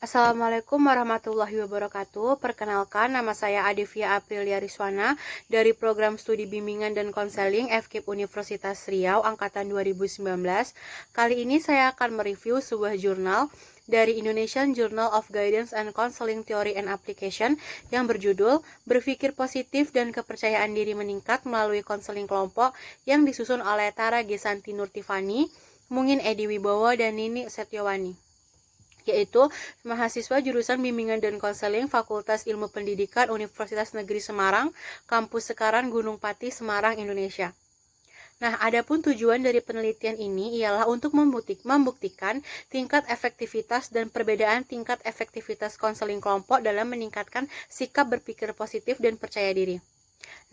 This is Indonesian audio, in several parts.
Assalamualaikum warahmatullahi wabarakatuh. Perkenalkan, nama saya Adivia Aprilia Riswana dari Program Studi Bimbingan dan Konseling FKIP Universitas Riau Angkatan 2019. Kali ini saya akan mereview sebuah jurnal dari Indonesian Journal of Guidance and Counseling Theory and Application yang berjudul Berpikir Positif dan Kepercayaan Diri Meningkat Melalui Konseling Kelompok yang disusun oleh Tara Gesanti Nurtifani, Mungin Edi Wibowo, dan Nini Setiawani, yaitu mahasiswa jurusan Bimbingan dan Konseling Fakultas Ilmu Pendidikan Universitas Negeri Semarang, Kampus Sekaran Gunung Pati, Semarang, Indonesia. Nah, adapun tujuan dari penelitian ini ialah untuk membuktikan tingkat efektivitas dan perbedaan tingkat efektivitas konseling kelompok dalam meningkatkan sikap berpikir positif dan percaya diri.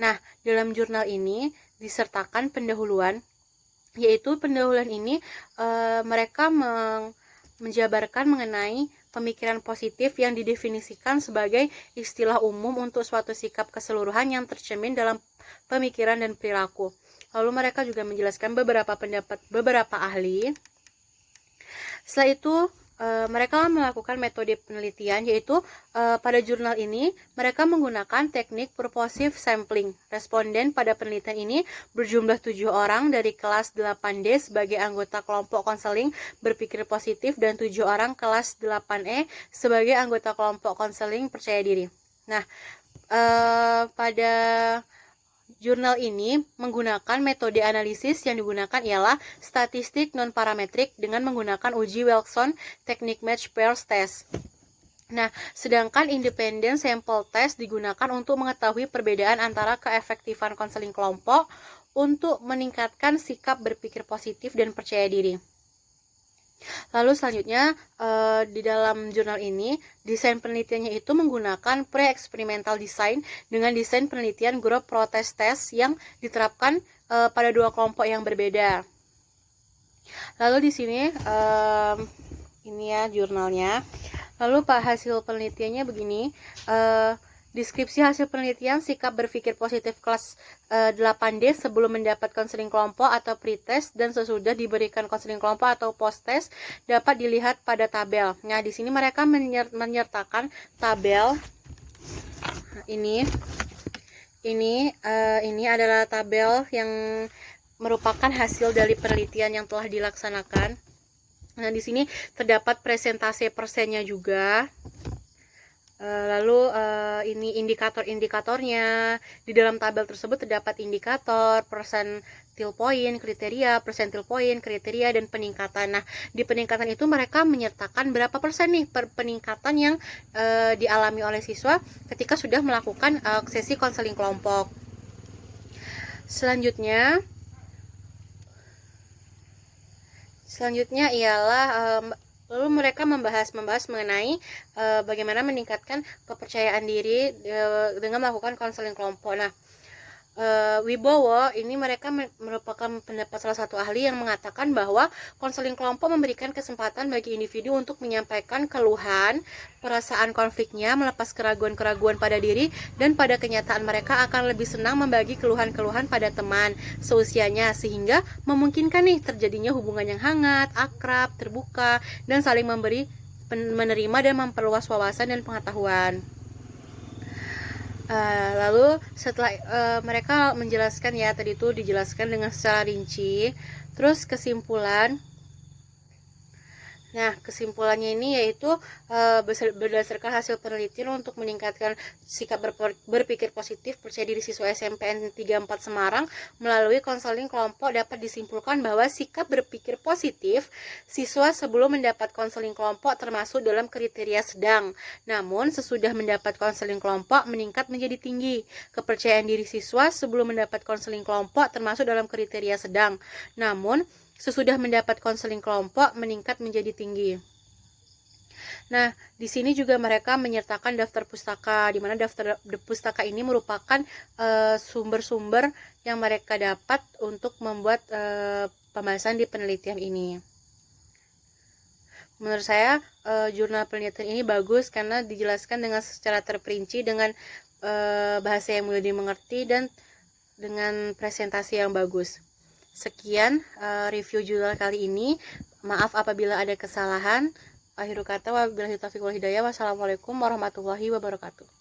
Nah, dalam jurnal ini disertakan pendahuluan, yaitu pendahuluan ini mereka menjabarkan mengenai pemikiran positif yang didefinisikan sebagai istilah umum untuk suatu sikap keseluruhan yang tercermin dalam pemikiran dan perilaku. Lalu mereka juga menjelaskan beberapa pendapat beberapa ahli. Setelah itu mereka melakukan metode penelitian, yaitu pada jurnal ini mereka menggunakan teknik purposive sampling. Responden pada penelitian ini berjumlah 7 orang dari kelas 8D sebagai anggota kelompok konseling berpikir positif dan 7 orang kelas 8E sebagai anggota kelompok konseling percaya diri. Nah, pada jurnal ini menggunakan metode analisis yang digunakan ialah statistik non-parametrik dengan menggunakan uji Wilson teknik match pairs test. Nah, sedangkan independent sample test digunakan untuk mengetahui perbedaan antara keefektifan konseling kelompok untuk meningkatkan sikap berpikir positif dan percaya diri. Lalu selanjutnya di dalam jurnal ini desain penelitiannya itu menggunakan pre-experimental design dengan desain penelitian grup protest test yang diterapkan pada dua kelompok yang berbeda. Lalu di sini ini ya jurnalnya. Lalu hasil penelitiannya begini. Deskripsi hasil penelitian sikap berpikir positif kelas 8D sebelum mendapat konseling kelompok atau pre-test dan sesudah diberikan konseling kelompok atau post-test dapat dilihat pada tabel. Nah, di sini mereka menyertakan tabel. Ini adalah tabel yang merupakan hasil dari penelitian yang telah dilaksanakan. Nah, di sini terdapat presentase persennya juga. Lalu ini indikator-indikatornya. Di dalam tabel tersebut terdapat indikator, persentil poin, kriteria, dan peningkatan. Nah, di peningkatan itu mereka menyertakan berapa persen nih peningkatan yang dialami oleh siswa ketika sudah melakukan sesi konseling kelompok. Selanjutnya ialah lalu mereka membahas mengenai bagaimana meningkatkan kepercayaan diri dengan melakukan konseling kelompok. Nah, Wibowo ini mereka merupakan pendapat salah satu ahli yang mengatakan bahwa konseling kelompok memberikan kesempatan bagi individu untuk menyampaikan keluhan, perasaan konfliknya, melepas keraguan-keraguan pada diri, dan pada kenyataan mereka akan lebih senang membagi keluhan-keluhan pada teman seusianya, sehingga memungkinkan nih terjadinya hubungan yang hangat, akrab, terbuka, dan saling menerima dan memperluas wawasan dan pengetahuan. Lalu setelah mereka menjelaskan ya, tadi itu dijelaskan dengan secara rinci. Terus kesimpulan. Nah, kesimpulannya ini yaitu berdasarkan hasil penelitian untuk meningkatkan sikap berpikir positif percaya diri siswa SMPN 34 Semarang melalui konseling kelompok dapat disimpulkan bahwa sikap berpikir positif siswa sebelum mendapat konseling kelompok termasuk dalam kriteria sedang. Namun, sesudah mendapat konseling kelompok meningkat menjadi tinggi. Kepercayaan diri siswa sebelum mendapat konseling kelompok termasuk dalam kriteria sedang. Namun, sesudah mendapat konseling kelompok meningkat menjadi tinggi. Nah, di sini juga mereka menyertakan daftar pustaka, di mana daftar pustaka ini merupakan sumber-sumber yang mereka dapat untuk membuat pembahasan di penelitian ini. Menurut saya jurnal penelitian ini bagus karena dijelaskan dengan secara terperinci dengan bahasa yang mudah dimengerti dan dengan presentasi yang bagus. Sekian review jurnal kali ini. Maaf apabila ada kesalahan. Akhirul kata wabillahi taufiq wal hidayah. Wassalamualaikum warahmatullahi wabarakatuh.